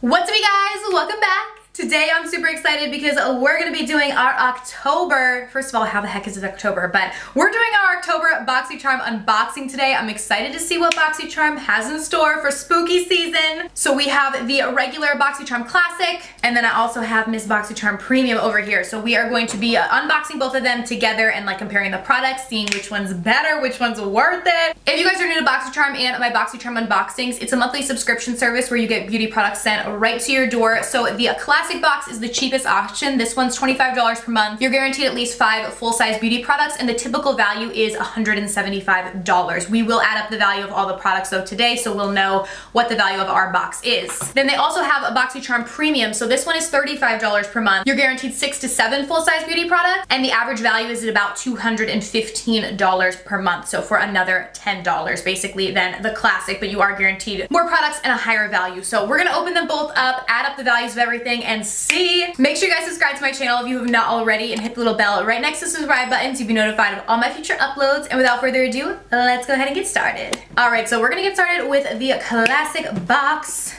What's up, you guys? Welcome back. Today I'm super excited because we're going to be doing our October, first of all, how the heck is it October? But we're doing our October Boxycharm unboxing today. I'm excited to see what Boxycharm has in store for spooky season. So we have the regular Boxycharm Classic, and then I also have Miss Boxycharm Premium over here. So we are going to be unboxing both of them together and like comparing the products, seeing which one's better, which one's worth it. If you guys are new to Boxycharm and my Boxycharm unboxings, it's a monthly subscription service where you get beauty products sent right to your door. So the Classic box is the cheapest option. This one's $25 per month. You're guaranteed at least 5 full-size beauty products, and the typical value is $175. We will add up the value of all the products though today, so we'll know what the value of our box is. Then they also have a Boxycharm Premium, so this one is $35 per month. You're guaranteed 6 to 7 full-size beauty products, and the average value is at about $215 per month, so for another $10 basically than the Classic, but you are guaranteed more products and a higher value. So we're gonna open them both up, add up the values of everything, and see. Make sure you guys subscribe to my channel if you have not already, and hit the little bell right next to the subscribe button to be notified of all my future uploads. And without further ado, let's go ahead and get started. Alright, so we're gonna get started with the Classic box.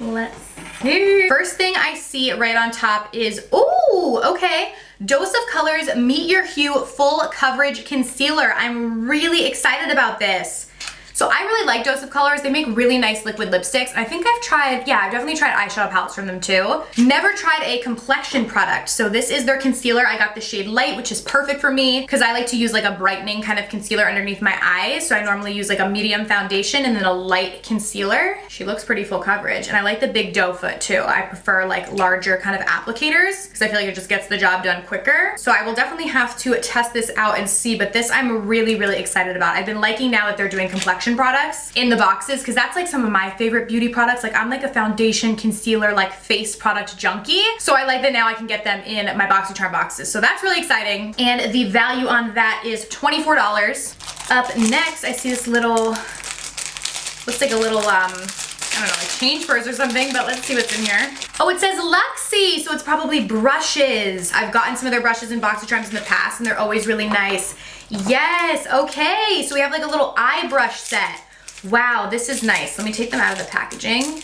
Let's see. First thing I see right on top is, ooh, okay. Dose of Colors Meet Your Hue Full Coverage Concealer. I'm really excited about this. So I really like Dose of Colors. They make really nice liquid lipsticks. I think I've tried, yeah, I've definitely tried eyeshadow palettes from them too. Never tried a complexion product. So this is their concealer. I got the shade Light, which is perfect for me because I like to use like a brightening kind of concealer underneath my eyes. So I normally use like a medium foundation and then a light concealer. She looks pretty full coverage. And I like the big doe foot too. I prefer like larger kind of applicators because I feel like it just gets the job done quicker. So I will definitely have to test this out and see, but this I'm really, really excited about. I've been liking now that they're doing complexion products in the boxes because that's like some of my favorite beauty products. Like I'm like a foundation, concealer, like face product junkie. So I like that now I can get them in my Boxycharm boxes. So that's really exciting. And the value on that is $24. Up next, I see this little, looks like a little, I don't know, like change purse or something, but let's see what's in here. Oh, it says Luxie, so it's probably brushes. I've gotten some of their brushes in Boxycharms in the past and they're always really nice. Yes, okay, so we have like a little eye brush set. Wow, this is nice. Let me take them out of the packaging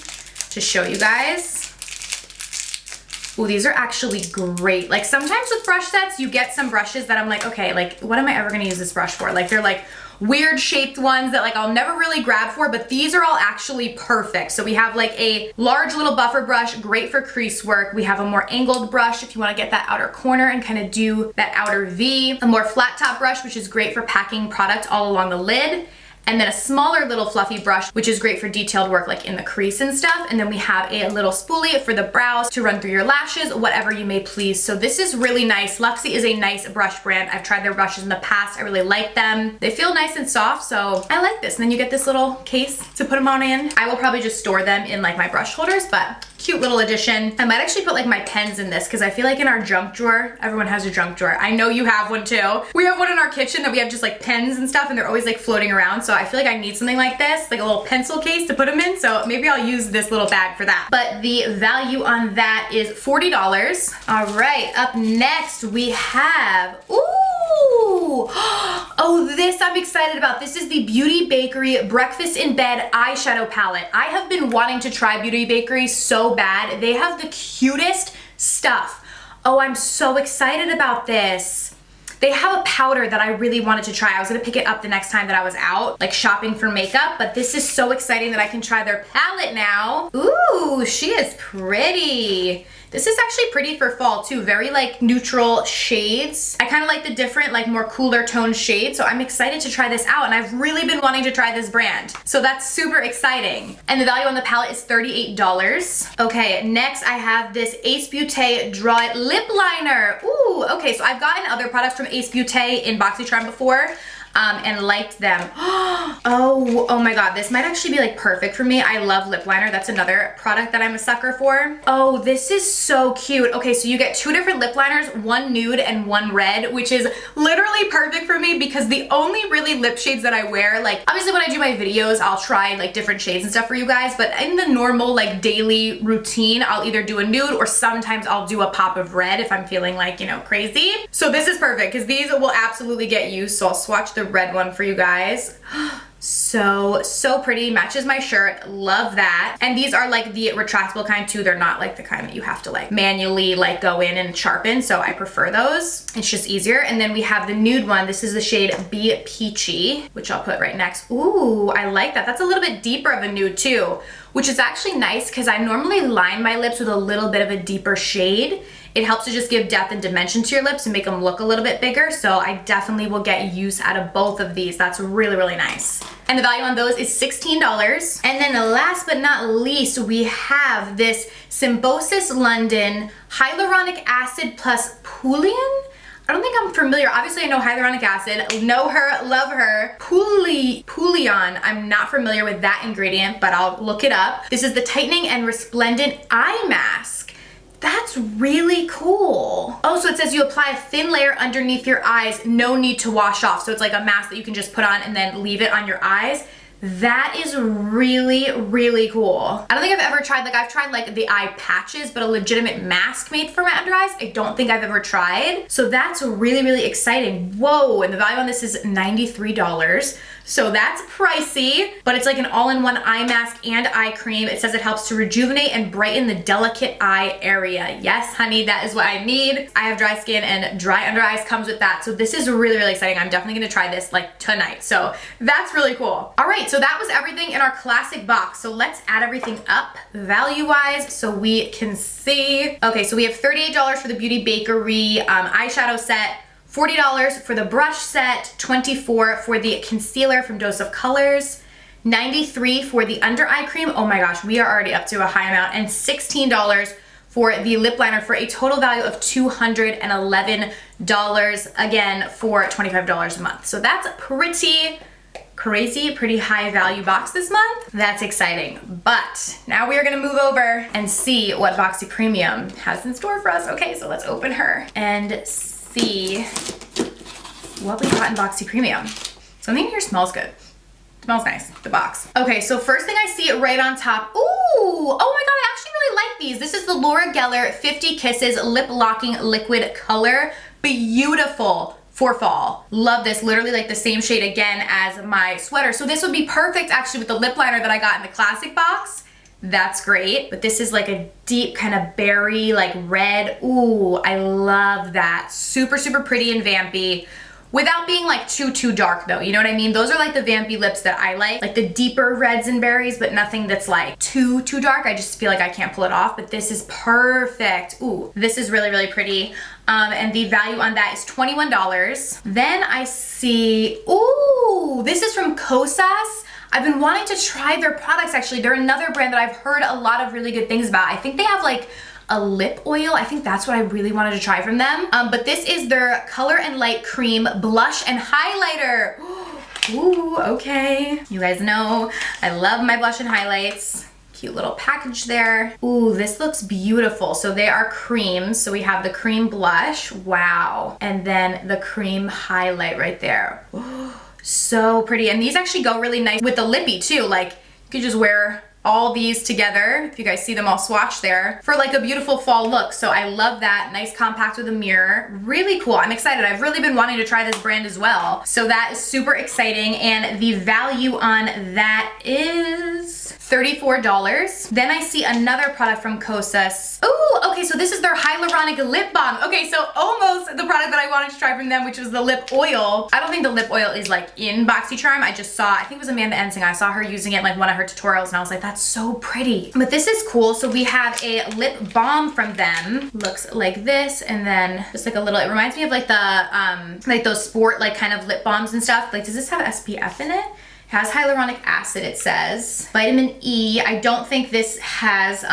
to show you guys. Ooh, these are actually great. Like sometimes with brush sets, you get some brushes that I'm like, okay, like what am I ever gonna use this brush for? Like they're like weird shaped ones that like I'll never really grab for, but these are all actually perfect. So we have like a large little buffer brush, great for crease work. We have a more angled brush if you want to get that outer corner and kind of do that outer V. A more flat top brush, which is great for packing product all along the lid. And then a smaller little fluffy brush, which is great for detailed work like in the crease and stuff. And then we have a little spoolie for the brows to run through your lashes, whatever you may please. So this is really nice. Luxie is a nice brush brand. I've tried their brushes in the past. I really like them. They feel nice and soft, so I like this. And then you get this little case to put them on in. I will probably just store them in like my brush holders, but cute little addition. I might actually put like my pens in this because I feel like in our junk drawer, everyone has a junk drawer. I know you have one too. We have one in our kitchen that we have just like pens and stuff and they're always like floating around. So I feel like I need something like this, like a little pencil case to put them in. So maybe I'll use this little bag for that. But the value on that is $40. All right, up next we have, ooh, oh, this I'm excited about. This is the Beauty Bakerie Breakfast in Bed eyeshadow palette. I have been wanting to try Beauty Bakerie so bad. They have the cutest stuff. Oh, I'm so excited about this. They have a powder that I really wanted to try. I was gonna pick it up the next time that I was out, like shopping for makeup, but this is so exciting that I can try their palette now. Ooh, she is pretty. This is actually pretty for fall too, very like neutral shades. I kind of like the different like more cooler tone shades, so I'm excited to try this out and I've really been wanting to try this brand. So that's super exciting. And the value on the palette is $38. Okay, next I have this Ace Beaute Draw It Lip Liner. Ooh, okay, so I've gotten other products from Ace Beaute in Boxycharm before. And liked them. Oh my god, this might actually be like perfect for me. I love lip liner. That's another product that I'm a sucker for. Oh, this is so cute. Okay, so you get 2 different lip liners, one nude and one red, which is literally perfect for me because the only really lip shades that I wear, like obviously when I do my videos, I'll try like different shades and stuff for you guys, but in the normal like daily routine, I'll either do a nude or sometimes I'll do a pop of red if I'm feeling like, you know, crazy. So this is perfect because these will absolutely get used. So I'll swatch the red one for you guys. So pretty, matches my shirt, love that. And these are like the retractable kind too. They're not like the kind that you have to like manually like go in and sharpen, so I prefer those. It's just easier. And then we have the nude one. This is the shade Be Peachy, which I'll put right next. Ooh, I like that. That's a little bit deeper of a nude too, which is actually nice because I normally line my lips with a little bit of a deeper shade. It helps to just give depth and dimension to your lips and make them look a little bit bigger. So I definitely will get use out of both of these. That's really, really nice. And the value on those is $16. And then last but not least, we have this Symbiosis London Hyaluronic Acid plus Pullion. I don't think I'm familiar. Obviously I know hyaluronic acid, know her, love her. Pullion, I'm not familiar with that ingredient, but I'll look it up. This is the Tightening and Resplendent Eye Mask. That's really cool. Oh, so it says you apply a thin layer underneath your eyes, no need to wash off. So it's like a mask that you can just put on and then leave it on your eyes. That is really, really cool. I don't think I've ever tried, like I've tried like the eye patches, but a legitimate mask made for my under eyes, I don't think I've ever tried. So that's really, really exciting. Whoa, and the value on this is $93. So that's pricey, but it's like an all-in-one eye mask and eye cream. It says it helps to rejuvenate and brighten the delicate eye area. Yes, honey, that is what I need. I have dry skin and dry under eyes comes with that. So this is really, really exciting. I'm definitely gonna try this like tonight. So that's really cool. All right, so that was everything in our classic box. So let's add everything up value-wise so we can see. Okay, so we have $38 for the Beauty Bakerie eyeshadow set, $40 for the brush set, $24 for the concealer from Dose of Colors, $93 for the under eye cream. Oh my gosh, we are already up to a high amount, and $16 for the lip liner for a total value of $211, again, for $25 a month. So that's pretty crazy, pretty high value box this month. That's exciting. But now we are gonna move over and see what Boxy Premium has in store for us. Okay, so let's open her and see what we got in Boxy Premium. Something here smells good. Smells nice, the box. Okay, so first thing I see right on top, ooh, oh my God, I actually really like these. This is the Laura Geller 50 Kisses Lip Locking Liquid Color. Beautiful for fall. Love this, literally like the same shade again as my sweater. So this would be perfect actually with the lip liner that I got in the classic box. That's great, but this is like a deep kind of berry, like red. Ooh, I love that. Super, super pretty and vampy without being like too dark though. You know what I mean? Those are like the vampy lips that I like the deeper reds and berries, but nothing that's like too dark. I just feel like I can't pull it off, but this is perfect. Ooh, this is really, really pretty. And the value on that is $21. Then I see, ooh, this is from Kosas. I've been wanting to try their products actually. They're another brand that I've heard a lot of really good things about. I think they have like a lip oil. I think that's what I really wanted to try from them. But this is their Color and Light Cream Blush and Highlighter. Ooh, okay. You guys know I love my blush and highlights. Cute little package there. Ooh, this looks beautiful. So they are creams. So we have the cream blush, wow. And then the cream highlight right there. Ooh, so pretty. And these actually go really nice with the lippy too. Like you could just wear all these together, if you guys see them all swatched there, for like a beautiful fall look. So I love that. Nice compact with a mirror. Really cool. I'm excited. I've really been wanting to try this brand as well. So that is super exciting. And the value on that is $34. Then I see another product from Kosas. Ooh, okay, so this is their hyaluronic lip balm. Okay, so almost the product that I wanted to try from them, which was the lip oil. I don't think the lip oil is like in Boxycharm. I just saw, I think it was Amanda Ensing. I saw her using it in like one of her tutorials and I was like, that's so pretty. But this is cool. So we have a lip balm from them. Looks like this, and then just like a little, it reminds me of like the, like those sport like kind of lip balms and stuff. Like, does this have SPF in it? Has hyaluronic acid, it says. Vitamin E. I don't think this has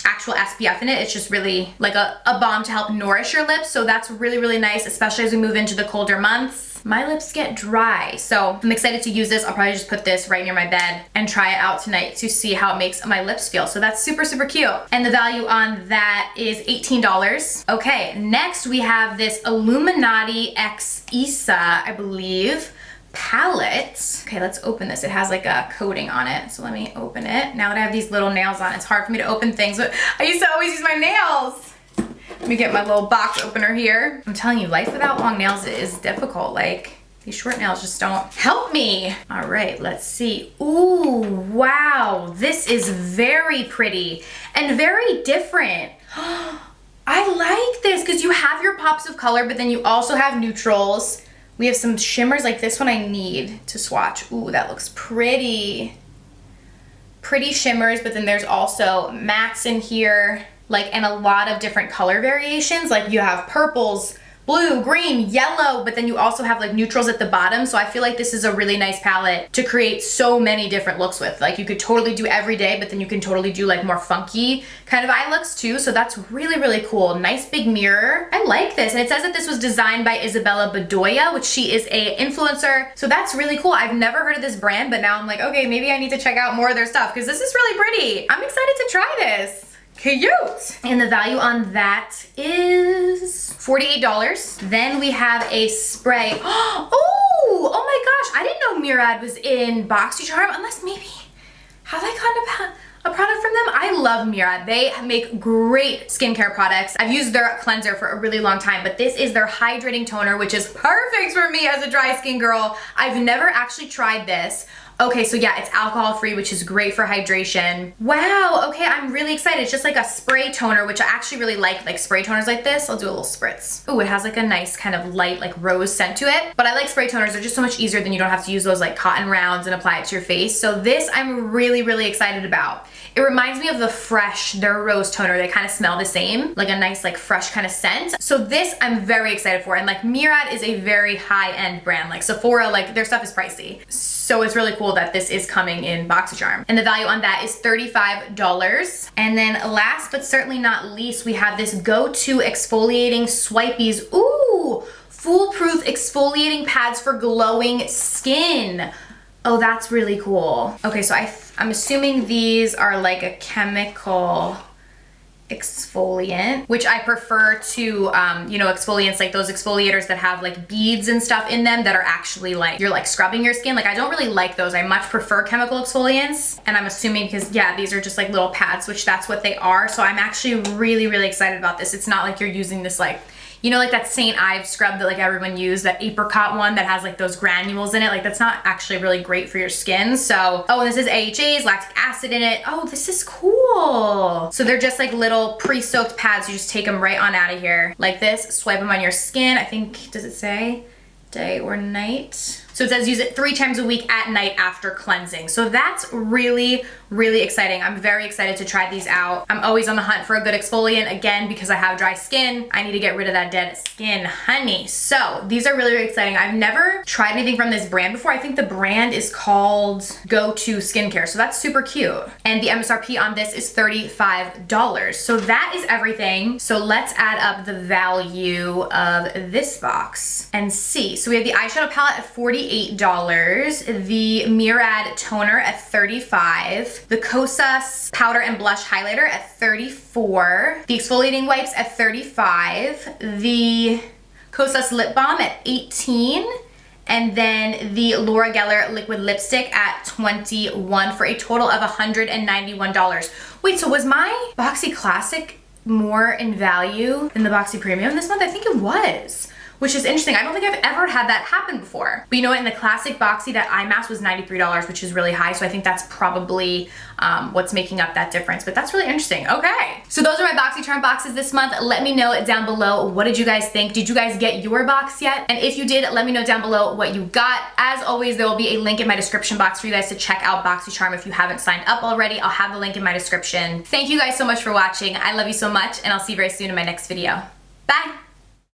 actual SPF in it. It's just really like a balm to help nourish your lips. So that's really, really nice, especially as we move into the colder months. My lips get dry, so I'm excited to use this. I'll probably just put this right near my bed and try it out tonight to see how it makes my lips feel. So that's super, super cute. And the value on that is $18. Okay, next we have this Illuminati X Isa, I believe, palette. Okay, let's open this. It has like a coating on it. So let me open it. Now that I have these little nails on, it's hard for me to open things, but I used to always use my nails. Let me get my little box opener here. I'm telling you, life without long nails is difficult. Like, These short nails just don't help me. All right, let's see. Ooh, wow. This is very pretty and very different. I like this because you have your pops of color, but then you also have neutrals. We have some shimmers like this one I need to swatch. Ooh, that looks pretty. Pretty shimmers, but then there's also mattes in here, like, and a lot of different color variations. Like you have purples, blue, green, yellow, but then you also have like neutrals at the bottom. So I feel like this is a really nice palette to create so many different looks with. Like you could totally do every day, but then you can totally do like more funky kind of eye looks too. So that's really, really cool. Nice big mirror. I like this. And it says that this was designed by Isabella Bedoya, which she is a influencer. So that's really cool. I've never heard of this brand, but now I'm like, okay, maybe I need to check out more of their stuff because this is really pretty. I'm excited to try this. Cute! And the value on that is $48. Then we have a spray. Oh my gosh, I didn't know Murad was in Boxycharm, unless maybe, have I gotten a product from them? I love Murad. They make great skincare products. I've used their cleanser for a really long time, but this is their hydrating toner, which is perfect for me as a dry skin girl. I've never actually tried this. Okay, so yeah, it's alcohol free, which is great for hydration. Wow, okay, I'm really excited. It's just like a spray toner, which I actually really like spray toners like this. I'll do a little spritz. Oh, it has like a nice kind of light like rose scent to it. But I like spray toners. They're just so much easier than you don't have to use those like cotton rounds and apply it to your face. So this I'm really, really excited about. It reminds me of the Fresh, their rose toner. They kind of smell the same, like a nice like fresh kind of scent. So this I'm very excited for. And like Murad is a very high-end brand. Like Sephora, like their stuff is pricey. So it's really cool that this is coming in Boxycharm. And the value on that is $35. And then last but certainly not least, we have this Go-To Exfoliating Swipeys. Ooh, foolproof exfoliating pads for glowing skin. Oh, that's really cool. Okay, so I'm assuming these are like a chemical exfoliant, which I prefer to, you know, exfoliants like those exfoliators that have like beads and stuff in them that are actually like, you're like scrubbing your skin. Like I don't really like those. I much prefer chemical exfoliants. And I'm assuming because yeah, these are just like little pads, which that's what they are. So I'm actually really, really excited about this. It's not like you're using this like, you know, like that St. Ives scrub that like everyone used, that apricot one that has like those granules in it. Like that's not actually really great for your skin. So, oh, and this is AHAs, lactic acid in it. Oh, this is cool. So they're just like little pre-soaked pads. You just take them right on out of here like this, swipe them on your skin. I think, does it say day or night? So it says use it 3 times a week at night after cleansing. So that's really, really exciting. I'm very excited to try these out. I'm always on the hunt for a good exfoliant. Again, because I have dry skin, I need to get rid of that dead skin, honey. So these are really, really exciting. I've never tried anything from this brand before. I think the brand is called Go-To Skincare. So that's super cute. And the MSRP on this is $35. So that is everything. So let's add up the value of this box and see. So we have the eyeshadow palette at $48, the Murad toner at $35, the Kosas powder and blush highlighter at $34, the exfoliating wipes at $35, the Kosas lip balm at $18, and then the Laura Geller liquid lipstick at $21 for a total of $191. Wait, so was my Boxy Classic more in value than the Boxy Premium this month? I think it was. Which is interesting. I don't think I've ever had that happen before. But you know what, in the classic Boxy, that eye mask was $93, which is really high. So I think that's probably what's making up that difference. But that's really interesting. Okay. So those are my Boxycharm boxes this month. Let me know down below, what did you guys think? Did you guys get your box yet? And if you did, let me know down below what you got. As always, there will be a link in my description box for you guys to check out Boxycharm if you haven't signed up already. I'll have the link in my description. Thank you guys so much for watching. I love you so much, and I'll see you very soon in my next video. Bye.